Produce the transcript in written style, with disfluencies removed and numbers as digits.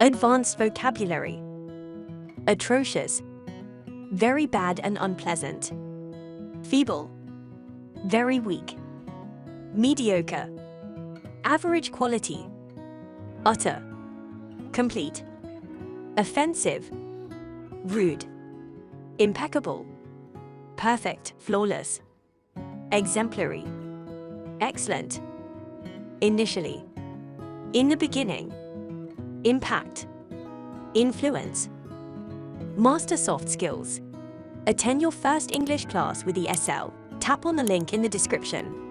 Advanced vocabulary. Atrocious. Very bad and unpleasant. Feeble. Very weak. Mediocre. Average quality. Utter. Complete. Offensive. Rude. Impeccable. Perfect, flawless. Exemplary. Excellent. Initially. In the beginning. Impact. Influence. Master soft skills. Attend your first English class with ESL. Tap on the link in the description.